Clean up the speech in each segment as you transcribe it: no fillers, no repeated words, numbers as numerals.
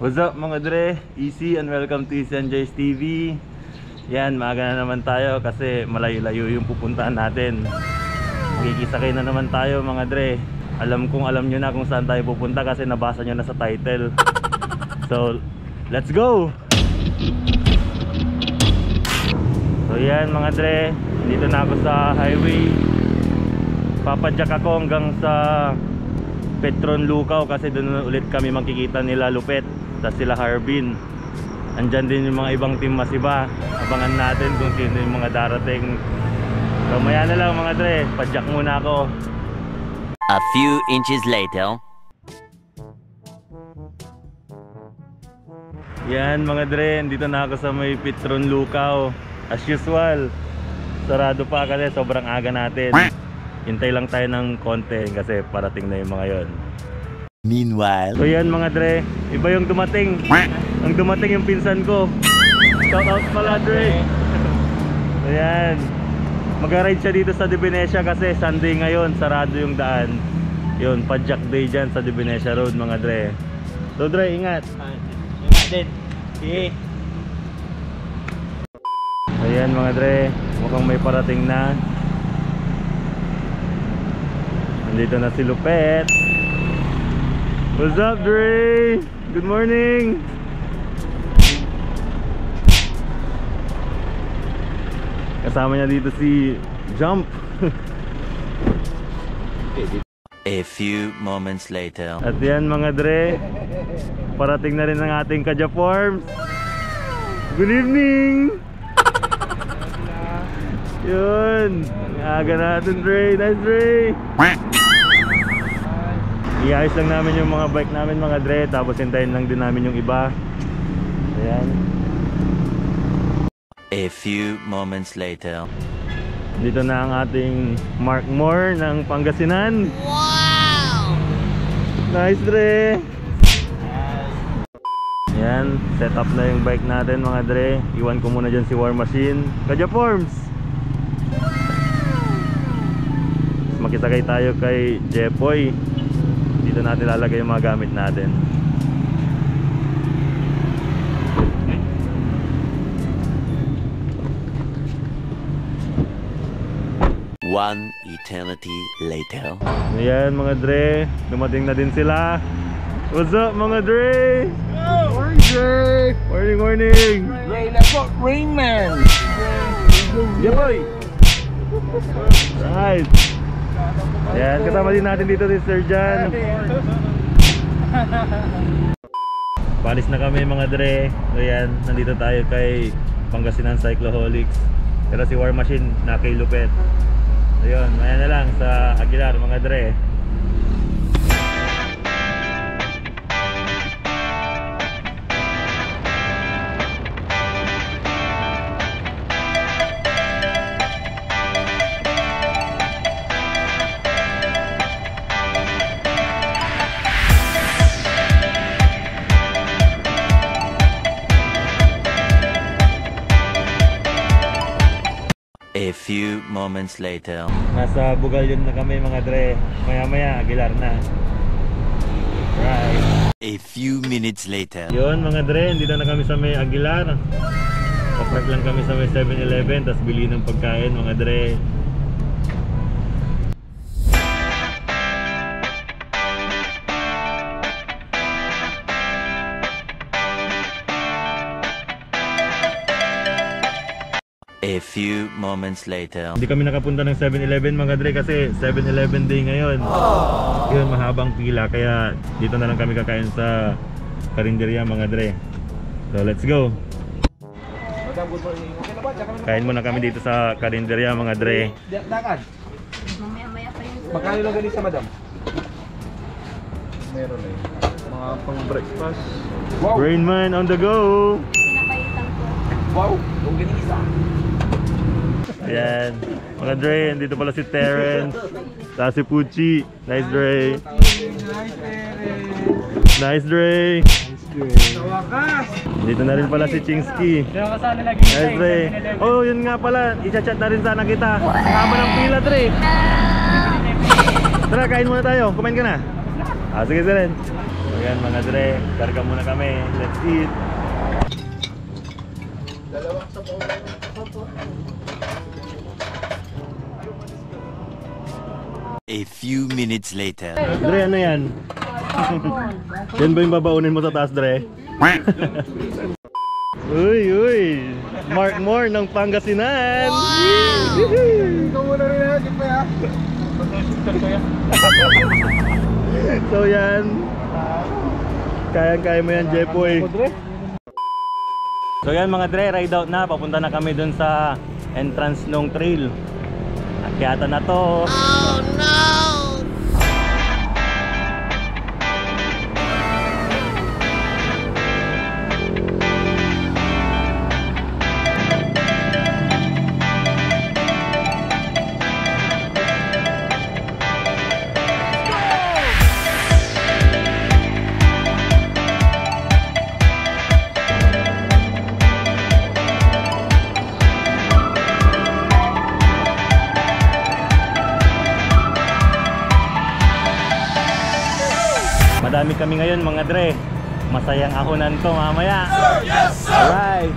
What's up mga dre? Easy and welcome to Easy and Joyce TV. Yan, maaga na naman tayo kasi malayo-layo yung pupuntahan natin. Magkikisakay na naman tayo mga dre. Alam nyo na kung saan tayo pupunta kasi nabasa nyo na sa title. So, let's go! So yan mga dre, dito na ako sa highway. Papadyak ako hanggang sa Petron Lucao kasi doon ulit kami makikita nila Lupet at sila Harbin. Andyan din yung mga ibang team masiba. Abangan natin kung sino yung mga darating. So maya na lang mga dre, padyak muna ako. A few inches later. Yan mga dre, dito na ako sa may Petron Lucao. As usual, sarado pa kasi sobrang aga natin. Hintay lang tayo ng konti kasi parating na yung mga yon. Meanwhile, so yan mga dre, iba yung dumating. Ang dumating yung pinsan ko. Shout out pala dre. So yan, mag-ride siya dito sa Divinesia kasi Sunday ngayon, sarado yung daan. Yun, padyak day dyan sa Divinesia Road mga dre. So dre, ingat. Ingat din. Okay. Ayan mga dre, mukhang may parating na. Nandito na si Lupet. What's up Dre? Good morning. Kasama niya dito si Jump. a few moments later. At yan mga dre, parating na rin ang ating Kajaforms. Good evening. Yun, ang aga natin Dre. Nice Dre. Iayos lang namin yung mga bike namin mga dre, tapos hintayin lang din namin yung iba. Ayan. A few moments later. Dito na ang ating Mark Moore ng Pangasinan. Wow! Nice dre. Ayan, set up na yung bike natin mga dre. Iwan ko muna dyan si War Machine. Kajaforms! Makisakay tayo kay Jepoy. Dito natin lalagay yung mga gamit natin. One eternity later. Ayan mga dre, dumating na din sila. What's up mga dre? Morning, Dre. Morning, morning. Rain ako, Rainman. Yeah boy. Right. Ayan, kasama din natin dito si Sir Jan. Palis na kami mga dre. Ayan, nandito tayo kay Pangasinan Cycloholics. Pero si War Machine na kay Lupet. Ayun, ayan na lang sa Aguilar mga dre. A few moments later. Nasa Bugalyon na kami mga dre. Maya maya Aguilar na. Right. A few minutes later. Yun mga dre, dito na kami sa may Aguilar. Papark lang kami sa may 7-Eleven, tapos bili ng pagkain mga dre. A few moments later. Hindi kami nakapunta ng 7-Eleven mga dre kasi 7-Eleven day ngayon. Yun, mahabang pila kaya dito na lang kami kakain sa karinderya mga dre. So let's go. Madam, good morning. Okay na ba? Tsaka na. Kain muna kami dito sa karinderya mga dre. Dakan. Mamaya-maya pa yun. Magkano lang ganit sa madam? Meron eh. Mga pang breakfast. Wow! Rainman on the go. Pinapaitan ko. Wow! Yung ganisa. Ayan, mga dre, dito pala si Terrence. Tapos si Pucci. Nice dre. Nice dre. Tawakas! Dito na rin pala si Chingsky. Nice dre. Oh, yun nga pala, i-chat na rin sana kita. Haba ng pila dre. Tara, kain muna tayo. Kumain ka na? Ah, sige, Seren. Ayan mga dre, karga muna kami. Let's eat. Dalawang sabaw lang. A few minutes later. Dre, ano yan? Yan ba yung babaunin mo sa taas, Dre? Uy, uy! Mark Moore ng Pangasinan! Ikaw muna rin ha, di pa ya. So yan, kaya mo yan, Jepoy. So yan mga dre, ride out na. Papunta na kami dun sa entrance ng trail. Akyatan na to. Oh no! Madami kami ngayon mga dre. Masayang ahonan to mamaya. Sir, yes sir! Alright!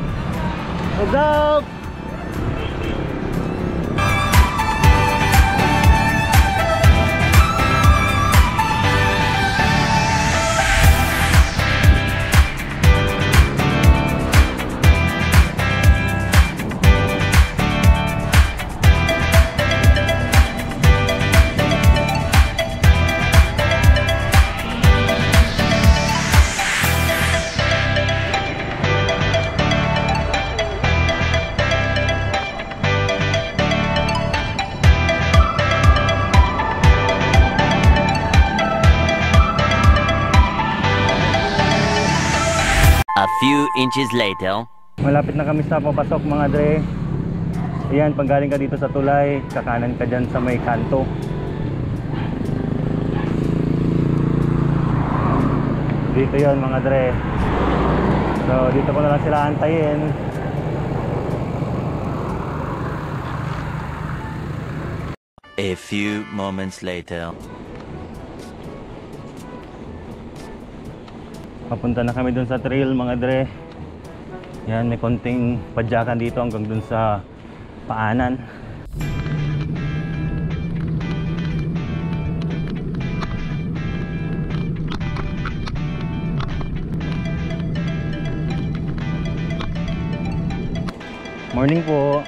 What's up? A few inches later. Malapit na kami sa papasok mga dre. Ayan, pag galing ka dito sa tulay, kakanan ka dyan sa may kanto. Dito yon mga dre. So dito ko na lang sila antayin. A few moments later. Papunta na kami dun sa trail mga dre. Yan, may konting padyakan dito hanggang dun sa paanan. Morning po.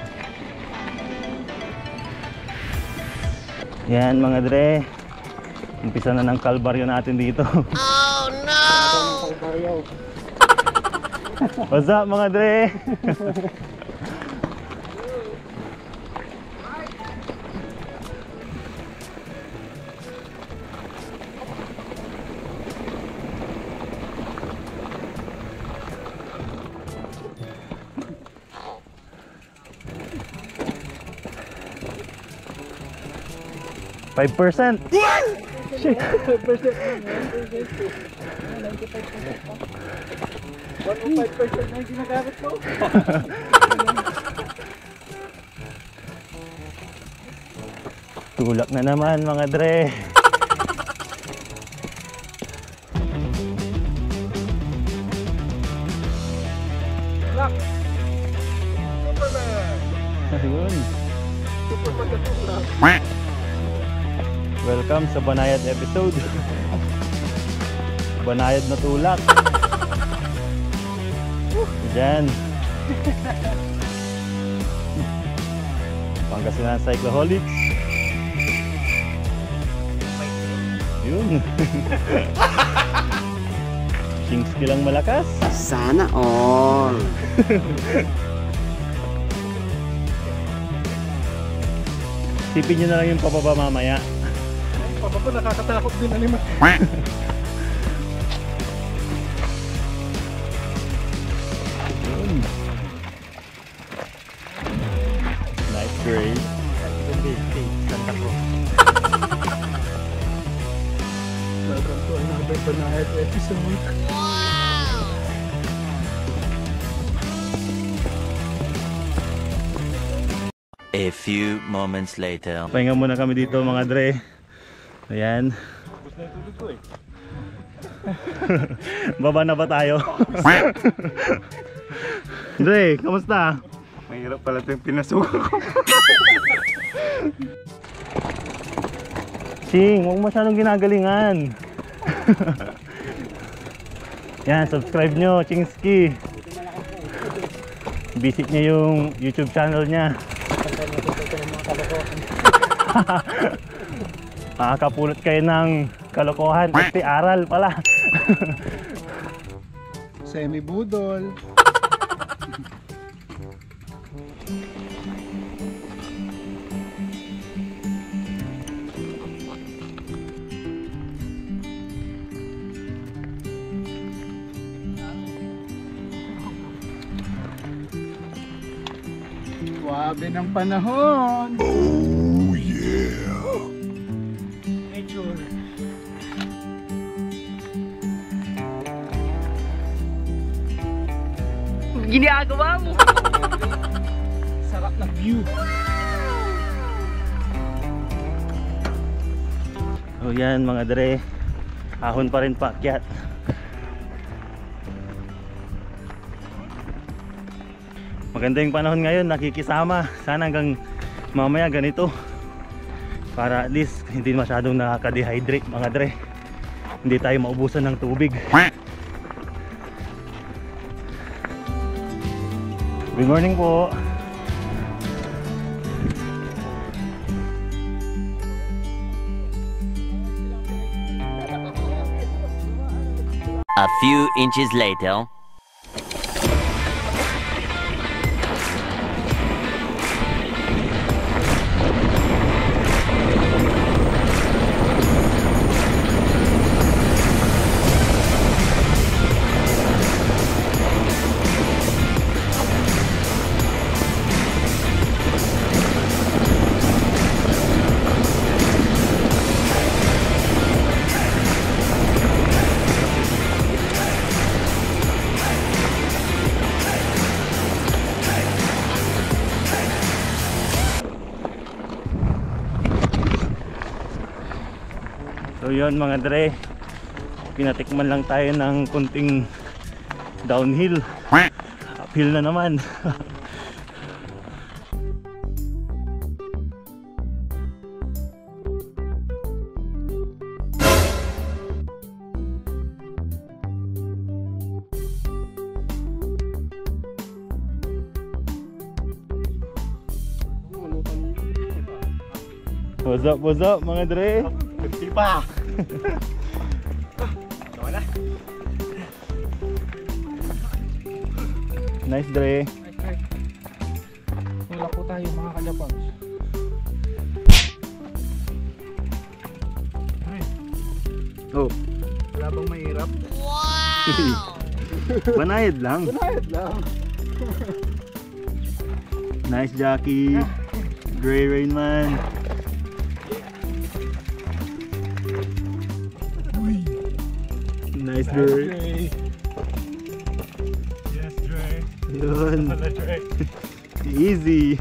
Yan mga dre. Umpisa na ng kalbaryo natin dito. What's up mga dre? $5%. na yung ginagamit mo. Tulak na naman mga dre. Lock! Superman! Ayun. Superman na tulak. Welcome sa Banayad episode. Banayad na tulak. Diyan. Pangasinan Cycloholics. Yun. Chingski lang malakas. Sana all. Tipin nyo na lang yung pababa mamaya. Papa ko nakakatakot din anima. Yun. Nice grade. Santa Cruz. Welcome to another Banayad episode. A few moments later. Pahinga muna kami dito mga dre. Ayan. Baba na ba tayo? Dre, kamusta? Mahirap pala ito yung pinasukan ko. Ching, huwag masyadong ginagalingan. Yan, subscribe nyo, Chingski. Visit nyo yung YouTube channel niya. Makakapulot kayo ng kalokohan at aral pala. Semi-budol. Wabe ng panahon. Oh yeah. Nature. Ginagawa mo. Sarap na view. O yan mga dre, ahon pa rin paakyat. Maganda yung panahon ngayon, nakikisama. Sana hanggang mamaya ganito para at least hindi masyadong nakaka-dehydrate mga dre. Hindi tayo maubusan ng tubig. Good morning po. A few inches later. So yun mga dre, pinatikman lang tayo ng kunting downhill. Uphill na naman. What's up mga dre? Nagsipa. Nice dre. Wala po tayo mga kalapang. Oh, Wala bang mahirap? banayad lang. Banayad lang. Nice Jackie. Gray Rain man. Nice Dre. Yes, Dre. Yun. Dre. Easy.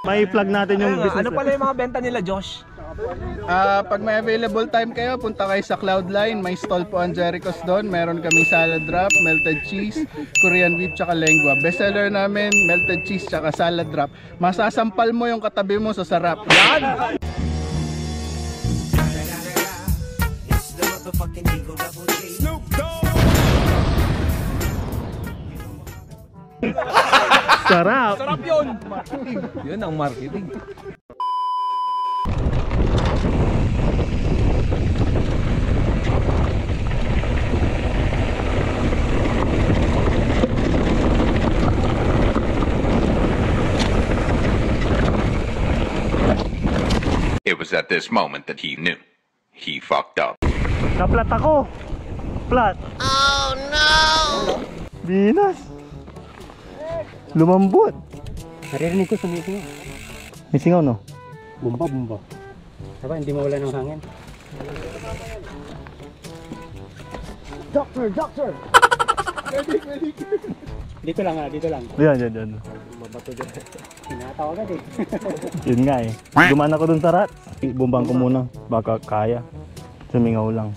May plug natin yung business. Ano pala yung mga benta nila, Josh? Pag may available time kayo, punta kayo sa Cloudline. May stall po ang Jericho's doon. Meron kaming salad wrap, melted cheese, Korean beef, tsaka lengua. Bestseller namin, melted cheese, tsaka salad wrap. Masasampal mo yung katabi mo sa sarap. Yan! Sarap. Sarap yun! Yun ang marketing. It was at this moment that he knew. He fucked up. Naplat ako. Plat. Oh no! Binas. Lumambot. Naririnig ko sa meeting. May singaw no? Bumba, bumba. Diba, hindi mawala ng hangin. Doctor! Doctor! Dito lang ha, dito lang. Yan, yan, yan. Mabato dyan. Tinatawa agad eh. Yun nga eh. Dumaan ako dun sa rat. Bumbang ko muna. Baka kaya. Sumingaw lang.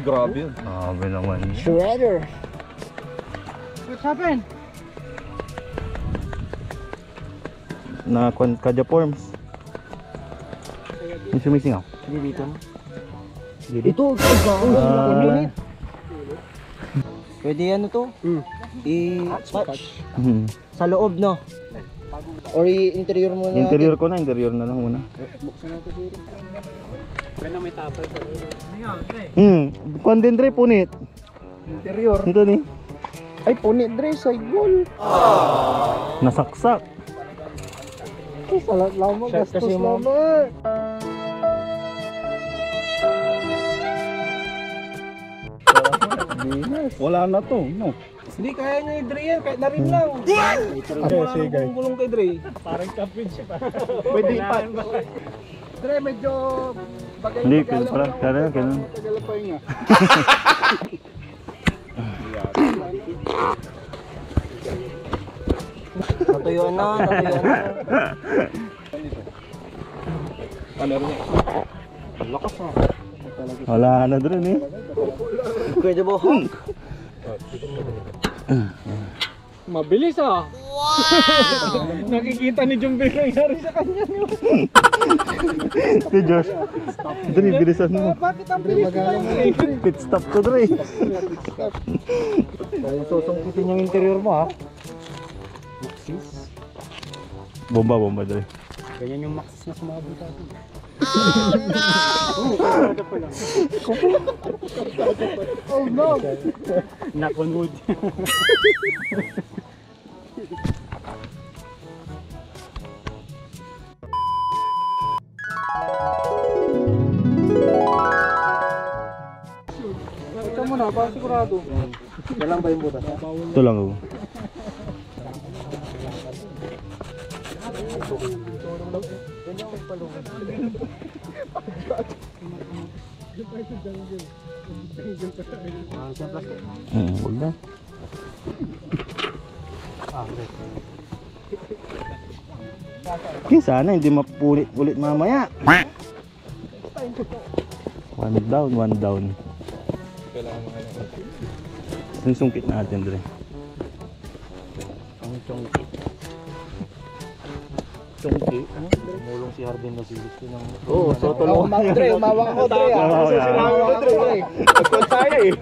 Grabe yun. Grabe naman. Shredder. What's happened? Na Kadya Forms. Yung sumisingaw. Hindi dito na. Ito. Pwede ano to? I-patch. Sa loob, no? Or i-interior mo na. Interior ko na. Interior na lang muna. Kuan din Dre, punit. Interior. Ito ni. Ay, punit Dre, sa igol. Nasaksak. Salat lama, gastos lama. Wala na to, no? Hindi kaya niya ni Dre yan, kahit na rin lang. Sige. Gulong kay Dre. Pwede pa. Dre, medyo bagay. Hindi, pala. Ganun. Tagal pa nga. Natuyuan na, natuyuan na. Ano rin Wala na Dre ni. Incredible Hulk. Mabilis ah. Nakikita ni Jumbe nangyari sa kanya. Si Josh. Dre, bilisan mo. Bakit ang bilis na Pit stop ko Dre. susungkitin yung interior mo ha. Bomba Dre. Ganyan yung Maxis na sumabot natin. Oh no! Knock on wood. Ikaw muna, para sigurado. Kailan ba yung butas? Ito lang oh. Huwag na. Sana hindi mapulit ulit mamaya. One down. Yung sungkit natin Dre. Ang chongki. Chongki? Tumulong si Hardin na silis ko ng... Oo, so tulong. Dre, umawak ako Dre. Umawak ako Dre. Nagkon tayo eh.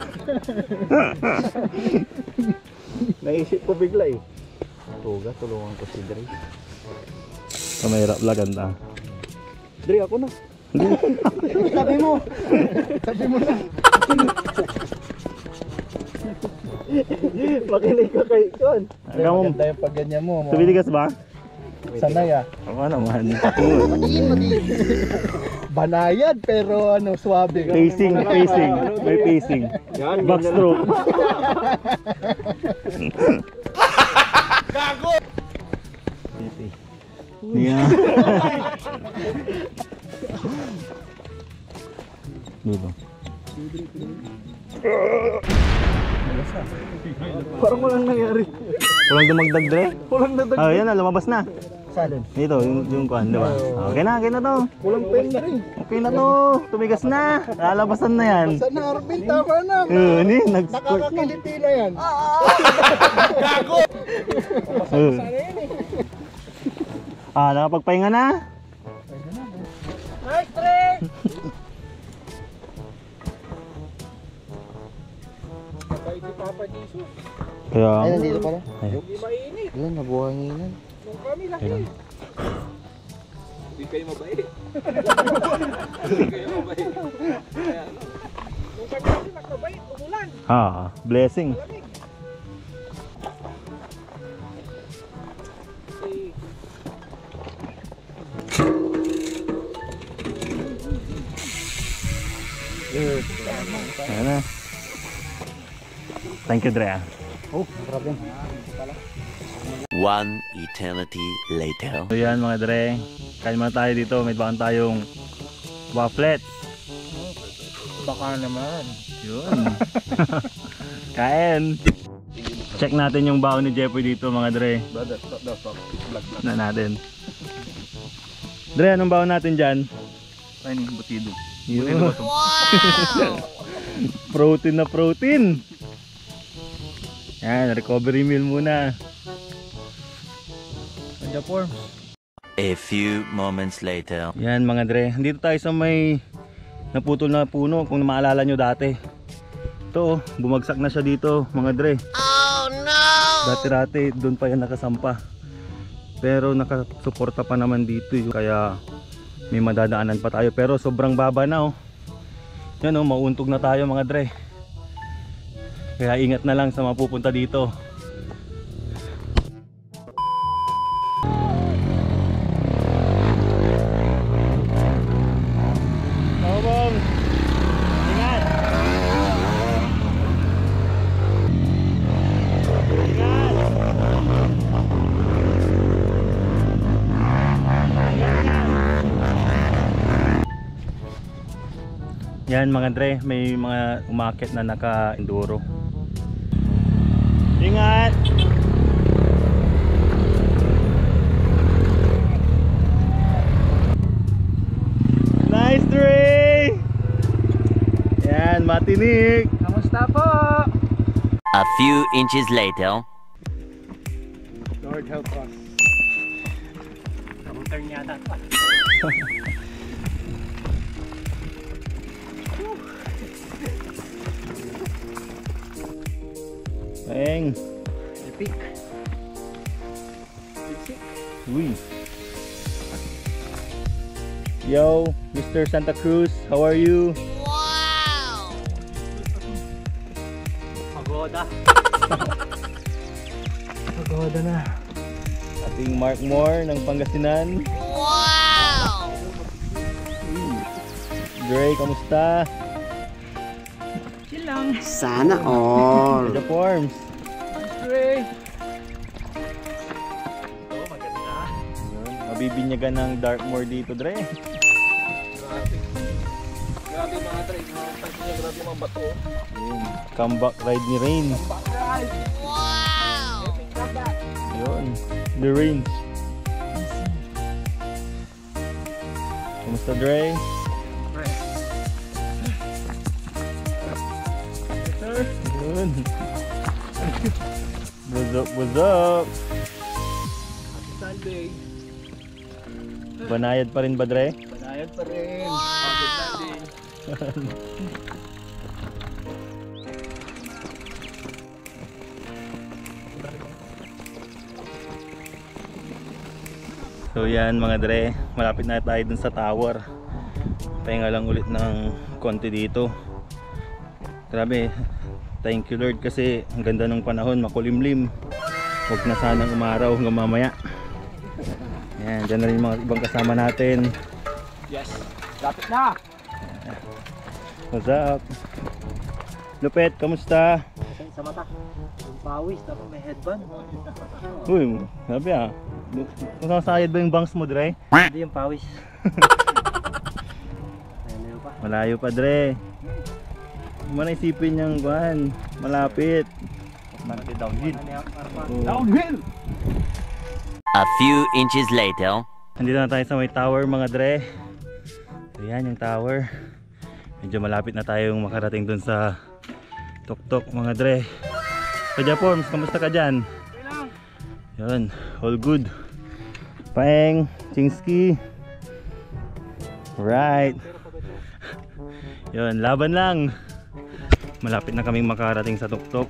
Naisip ko bigla eh. Tuga, tulungan ko si Dre. Kamahirap laganda. Dre, ako na. Sabi mo na. Makinig ka kay Kon. Maganda yung pagganyan mo. Tubiligas ba? Sanay ah. Ako naman. Banayad pero ano, swabe. Pacing. May pacing. Backstroke. Gago! Yeah. Dito. Parang walang nangyari. Walang dumagdag Dre? Walang nadag. Ah, yan na, lumabas na. Saan? Dito, yung kuhan, di ba? Okay na to. Walang pen na rin. Okay na to. Tumigas na. Lalabasan na yan. Saan na Arvin? Tama na. Hindi, nag-squirt na. Nakakakiliti na yan. Gago! Nakapagpahinga na. Nice trick! Kapay si Papa Jesus. Kaya, Ay, nandito pala. Hindi mainit. Wala, nabuhanginan. Nung kami laki. Hindi kayo mabait. Nung kami kasi nakabait, umulan. blessing. Ayan na. Thank you, Dre. Oh, grabe. One eternity later. So yan mga Dre, kain muna tayo dito. May bakan tayong wafflet. Baka naman. Yun. Kain. Check natin yung baon ni Jeffoy dito mga dre. Brother, stop daw, stop. Vlog. Na natin. Dre, anong baon natin dyan? Ay, butido. Yun. Protein na protein. Yan, recovery meal muna. Kanya form. A few moments later. Yan mga dre, dito tayo sa may naputol na puno kung maalala nyo dati. Ito, bumagsak na siya dito mga dre. Oh no! Dati-dati doon pa yan nakasampa. Pero nakasuporta pa naman dito yun. Kaya may madadaanan pa tayo. Pero sobrang baba na oh. Yan oh, mauuntog na tayo mga dre. Kaya ingat na lang sa mapupunta dito. Bong, ingat. Yan mga dre, may mga umakyat na naka-enduro. Ingat! Nice Dre! Yan, matinik! Kamusta po? A few inches later. Lord help us. Turn yata. Peng! Epic. Uy! Yo, Mr. Santa Cruz, how are you? Pagoda. Pagoda na. Ating Mark Moore ng Pangasinan. Wow! Dre, kamusta? Chill lang. Sana all. Kaja Forms. Dre. Oo, maganda. Mabibinyagan ng Darkmoor dito, Dre. Grabe mga Dre. Grabe mga bato. Yun. Comeback ride ni Rain. Yun. The Rain. Kamusta, Dre? Yun. What's up, what's up? Happy Sunday. Banayad pa rin ba, Dre? Banayad pa rin. Happy Sunday. So yan mga dre, malapit na tayo dun sa tower. Pahinga lang ulit ng konti dito. Grabe, thank you Lord kasi ang ganda ng panahon, makulimlim. Huwag na sanang umaraw hanggang mamaya. Yan, dyan na rin mga ibang kasama natin. Yes. Lapit na. What's up? Lupet, kamusta? Sa mata. Yung pawis, tapos may headband. Uy, sabi ah. Masasayad ba yung bangs mo, Dre? Hindi yung pawis. Malayo pa. Malayo pa, Dre. Hindi mo na isipin yung guhan. Malapit. Malapit downhill. Oh. Downhill. A few inches later. Nandito na tayo sa may tower mga Dre. So yan yung tower. Medyo malapit na tayong makarating dun sa tuktok mga Dre. Kaja Forms, kamusta ka dyan? Yun, all good. Paeng, Chingski. Right. Yun, laban lang. Malapit na kaming makarating sa tuktok.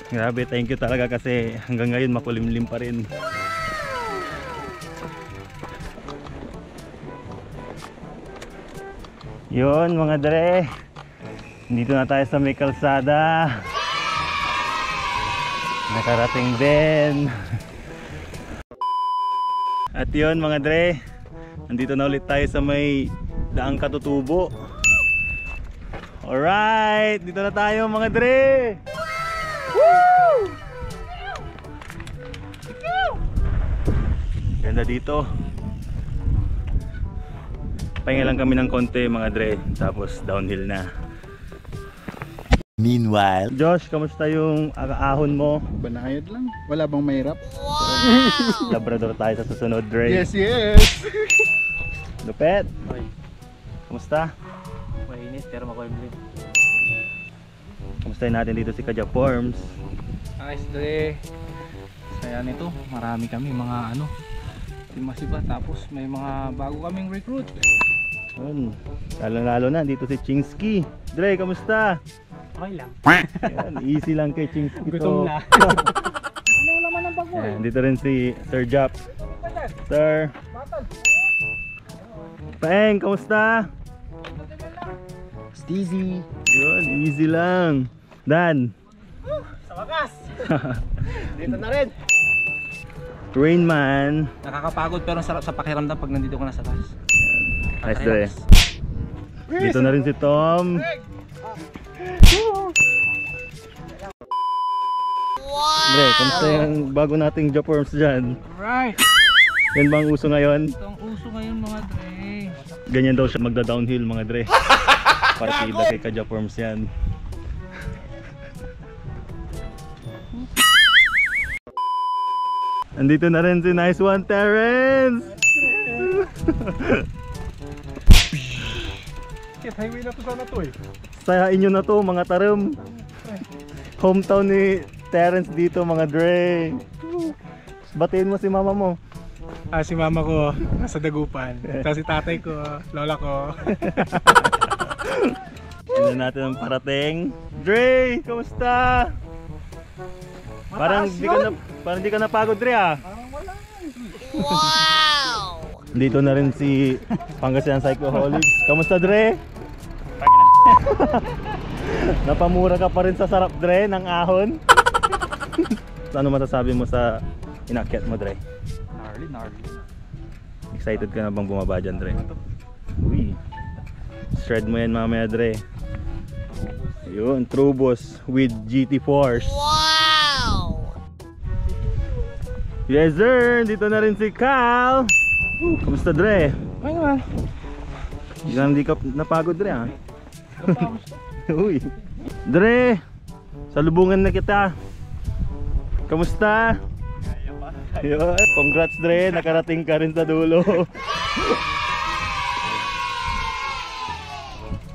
Grabe, thank you talaga kasi hanggang ngayon makulimlim pa rin. Yun mga Dre, dito na tayo sa may kalsada. Nakarating din. At yun mga Dre, nandito na ulit tayo sa may Daang Katutubo. Alright, dito na tayo mga Dre. Woo! Ganda dito. Pahinga lang kami ng konti mga Dre, tapos downhill na. Meanwhile, Josh, kamusta yung ahon mo? Banayad lang. Wala bang mahirap? Labrador tayo sa susunod, Dre. Yes, yes! Lupet, Oy, kamusta? mainit pero makulimlim. Kamustahin natin dito si Kaja Forms. Nice Dre. Saya nito, marami kami mga masiba, tapos may mga bago kaming recruit. Yun. Lalo na dito si Chingsky. Dre, kamusta? Okay lang. Yan, easy lang kay Chingsky to. Gutom na. Yan, dito rin si Sir Jap. Sir. Paeng, kamusta? Steezy. Yun, easy lang. Dan. Sa wakas! Dito na rin. Rainman. Nakakapagod pero sarap sa pakiramdam pag nandito ka na sa taas. Nice, Dre. Dito na rin si Tom. Dre, kamusta yung bago nating Japorms dyan? Alright! Yan bang uso ngayon? Ito ang uso ngayon mga Dre. Ganyan daw siya magda-downhill mga Dre. Partida kay Kajaporms yan. Andito na rin si Nice One Terrence! Highway na to sana to eh. Sa inyo na to mga tarum. Hometown ni Terrence dito mga Dre. Batiin mo si mama mo. Si mama ko nasa Dagupan. Tapos si tatay ko, lola ko. Tignan natin ang parating. Dre, kamusta? Parang di ka napagod, Dre, ah. Wow! Dito na rin si Pangasinan Psychoholics. Kamusta, Dre? Napamura ka pa rin sa sarap, Dre, ng ahon. Ano masasabi mo sa inakyat mo, Dre? Gnarly. Excited ka na bang bumaba dyan, Dre? Uy. Shred mo yan mamaya, Dre. Yun, Trubos with GT Force. Wow! Yes, sir! Dito na rin si Cal. Kamusta, Dre? Ay naman. Hindi ka napagod, Dre, ha? Uy. Dre, salubungan na kita. Kamusta? Yun, congrats, Dre, nakarating ka rin sa dulo.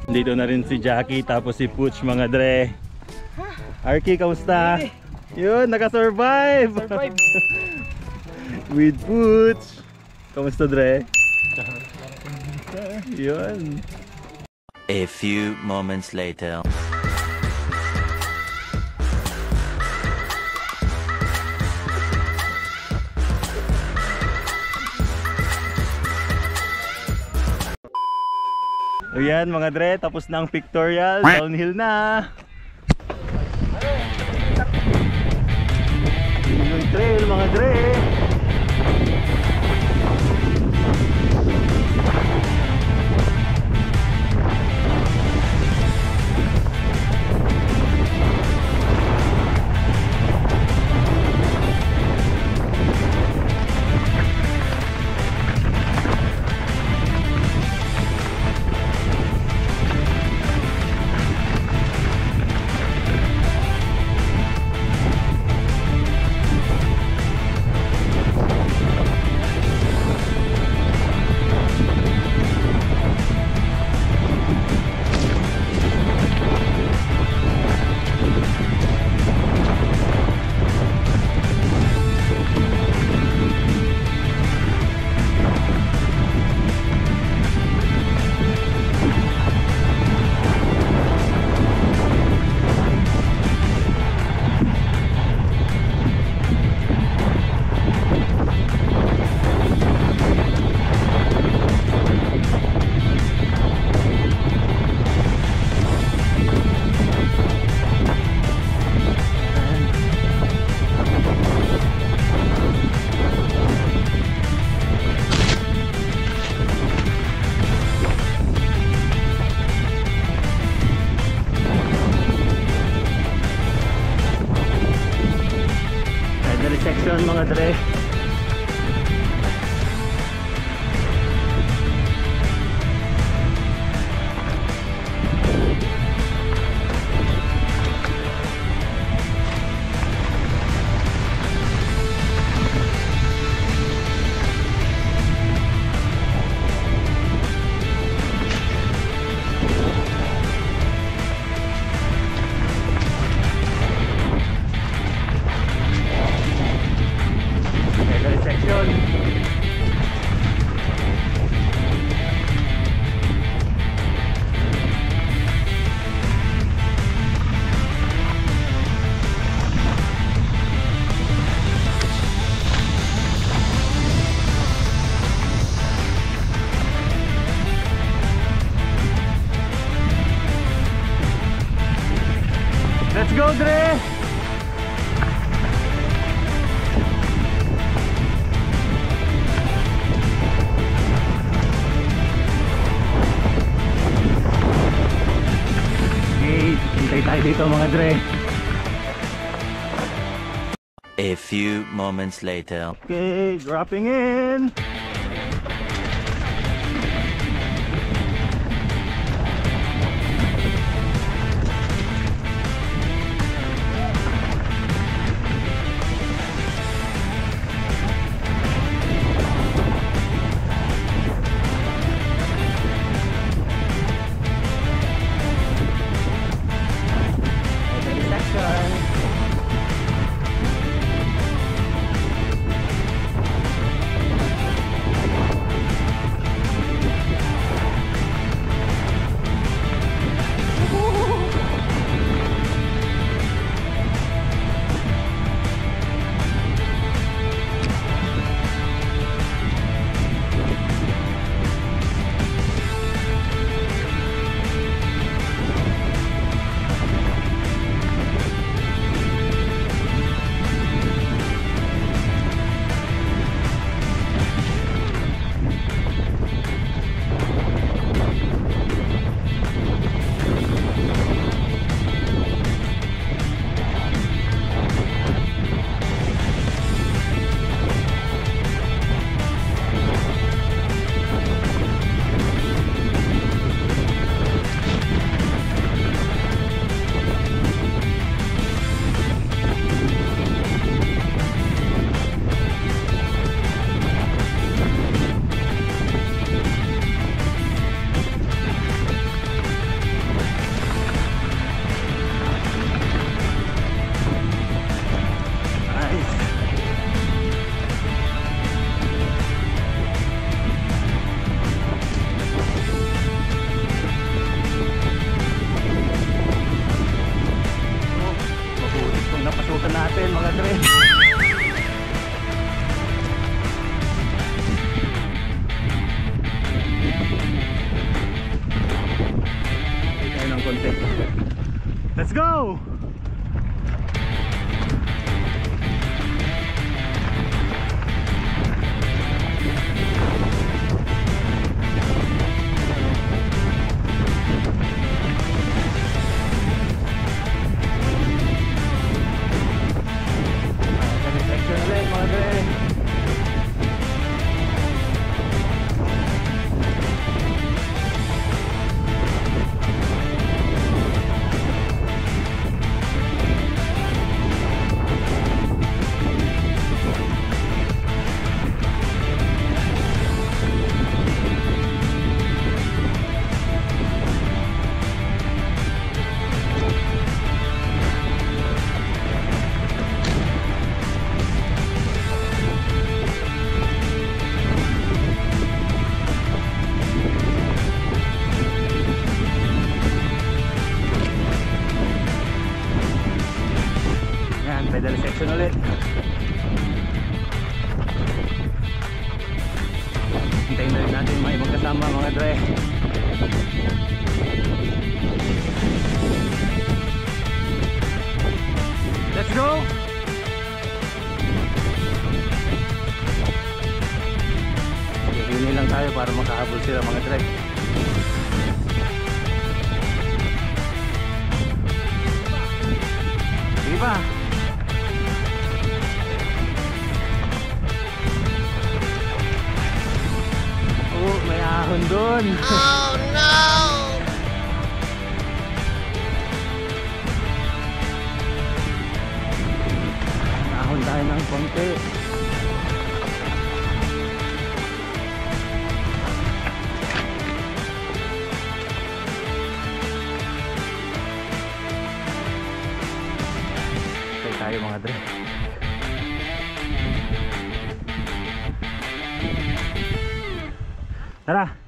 Dito na rin si Jackie, tapos si Pooch mga Dre. Arky, kamusta? Yun, naka-survive! With Pooch. Kamusta, Dre? Yun. a few moments later. Ayan mga Dre, tapos na ang pictorial, downhill na. Yung trail mga Dre. Section mga Dre. section. Let's go, Dre! Okay, hintay tayo dito mga Dre. A few moments later. Okay, dropping in. Natin mga Dre. Tayo ng konti. Let's go! Pedal section ulit. Hintayin na rin natin mga ibang kasama mga Dre. Let's go! Hihini lang tayo para makahabol sila mga Dre. Sige pa! May ahon dun. Oh no! Ahon tayo ng konti. Okay tayo mga Dre. Tara.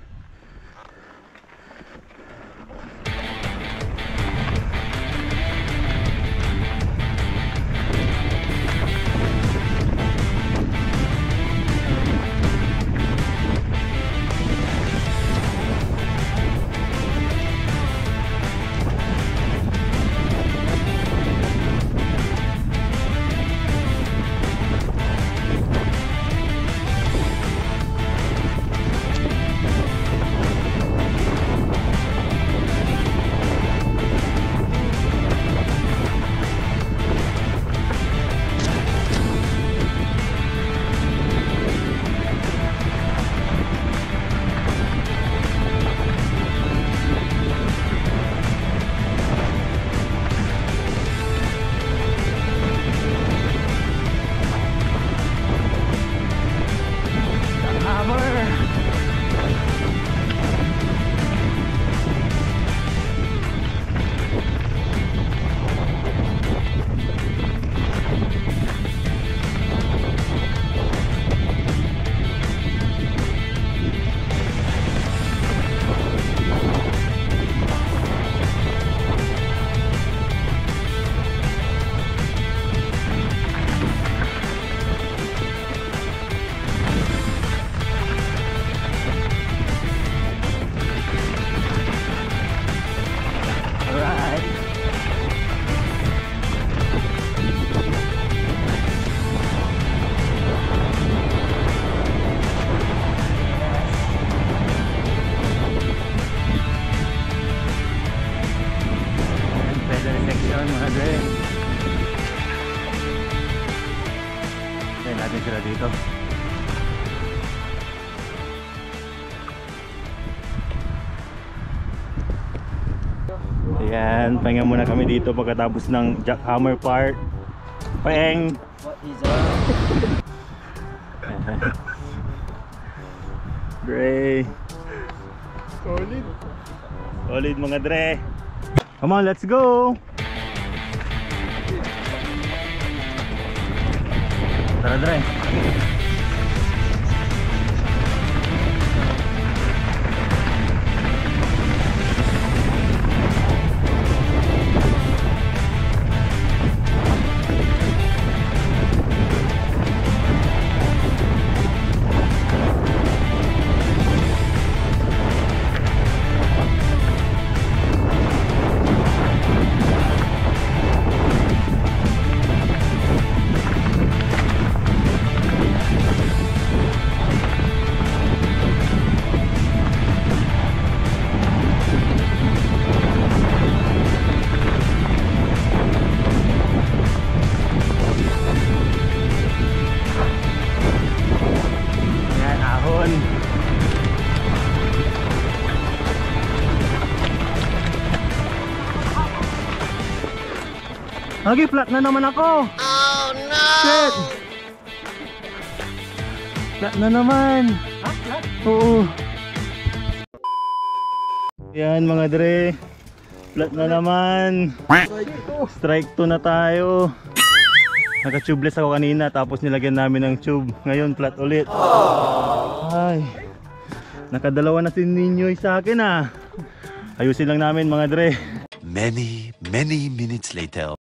Natin sila dito. Ayan, pahinga muna kami dito pagkatapos ng jackhammer part. Peng! Dre! Solid. Solid mga Dre! Come on, let's go! Tara Dre! Lagi flat na naman ako. Oh no! Shit! Flat na naman. Flat? Oo. Yan mga Dre. Flat na naman. Strike 2 na tayo. Naka-tubeless ako kanina tapos nilagyan namin ng tube. Ngayon flat ulit. Ay. Nakadalawa na si Ninyoy sa akin ah. Ayusin lang namin mga Dre. Many minutes later.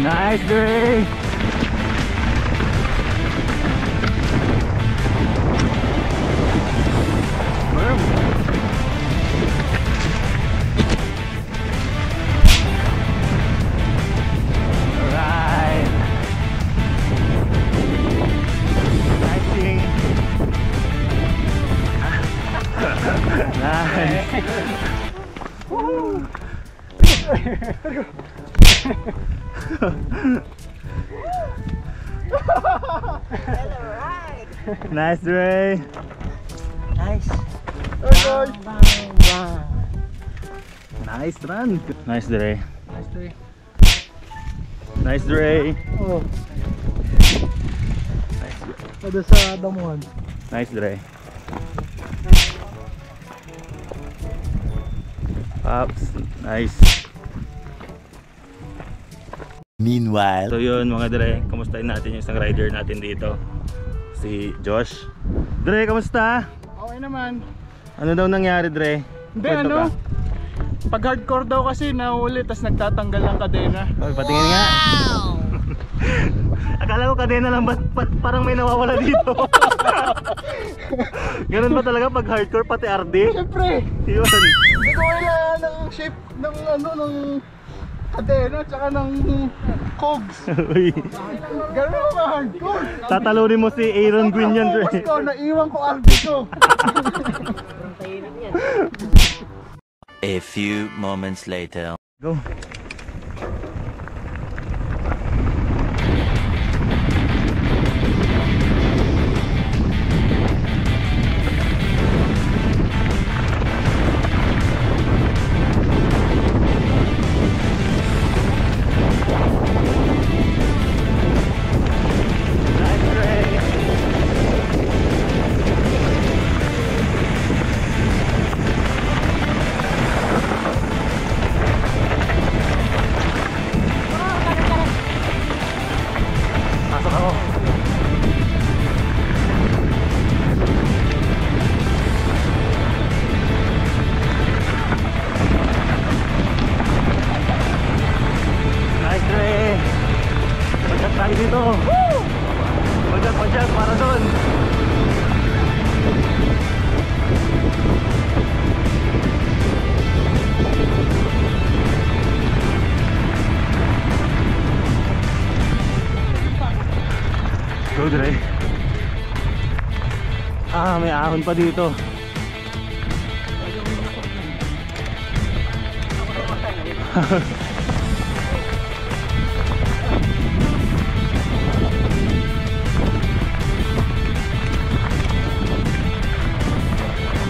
Nice, Dre! Alright! Nice thing! Nice! Nice, Dre. Nice. Nice run. Nice, Dre. Nice Dre. Nice, Dre. Oh. Ada sa damuhan. Nice, Dre. Pops. Nice. Meanwhile, So yun mga Dre, kamustahin natin yung isang rider natin dito, si Josh. Dre, kamusta? Okay naman. Ano daw nangyari, Dre? Hindi, Kwento ano? ka. Pag hardcore daw kasi nahuli, tas nagtatanggal ng kadena. Oy, patingin nga. Akala ko kadena lang, ba't parang may nawawala dito? Ganun ba talaga pag hardcore pati RD? Siyempre, Yun. hindi ko kailangan ng shape ng ano, ng kadena, tsaka ng cogs. Uy, Ganun ako ba hardcore? tatalunin mo si Aaron Green yan, Dre. Focus ko, naiwan ko RD ko. a few moments later. Go. Pasok ako. Nice, Dre. Pagkat tayo dito. Pagkat, para doon. Go, Dre. Ah, may ahon pa dito.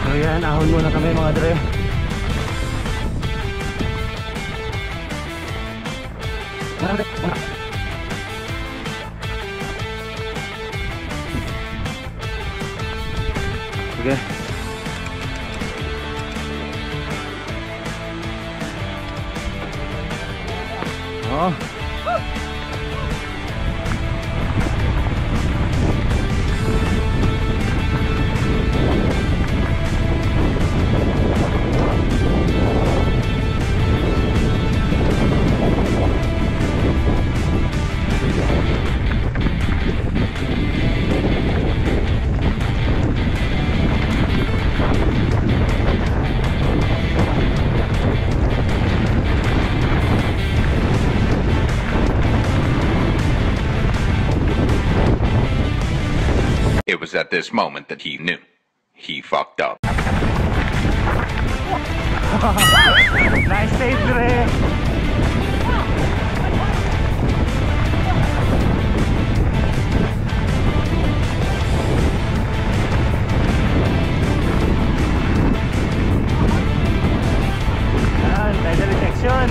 So yan, ahon muna kami mga Dre. Sige. Oh. It was at this moment that he knew. He fucked up. Nice save, Dre. Yan, pedal detection.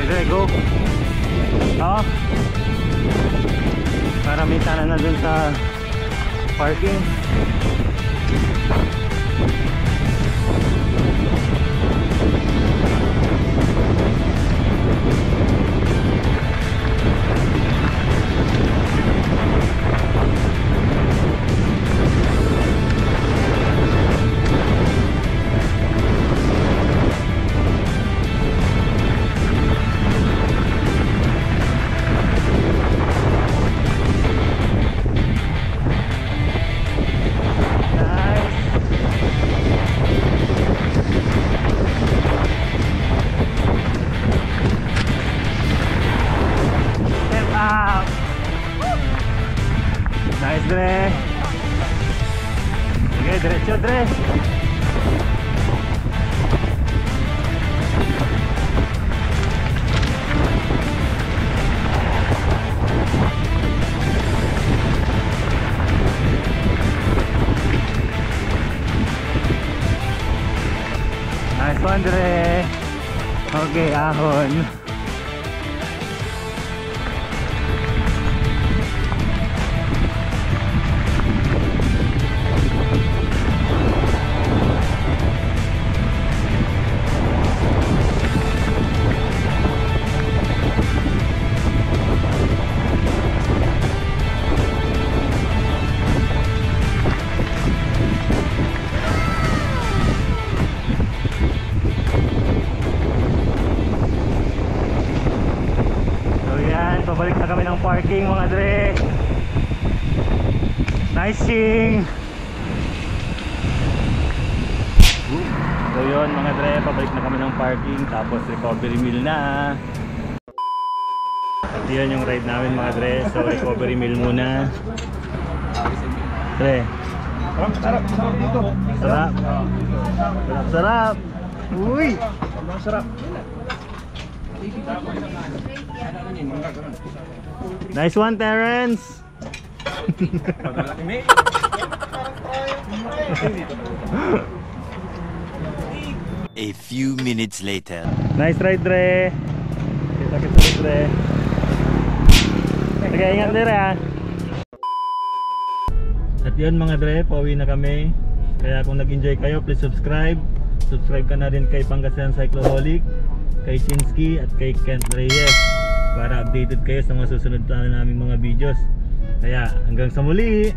Dre, go. Oo. Para may sana na dun sa parking. Nice, Dre. Sige, diretso, Dre. Nice one, Dre. Okay, ahon. Pabalik na kami ng parking mga Dre. Nice sing. So yun mga Dre, pabalik na kami ng parking. Tapos recovery meal na. At yun yung ride namin mga Dre. So recovery meal muna. Dre, Sarap dito. sarap. Sarap. Uy, Sarap. nice one, Terrence. A few minutes later. Nice ride, Dre. Kita-kita, Dre. Sige, ingat, Dre, ha. At yun mga Dre, pauwi na kami. Kaya kung nag-enjoy kayo, please subscribe. Subscribe ka na rin kay Pangasinan Cycloholic, kay Chinsky at kay Kent Reyes para updated kayo sa mga susunod na naming mga videos. Kaya hanggang sa muli.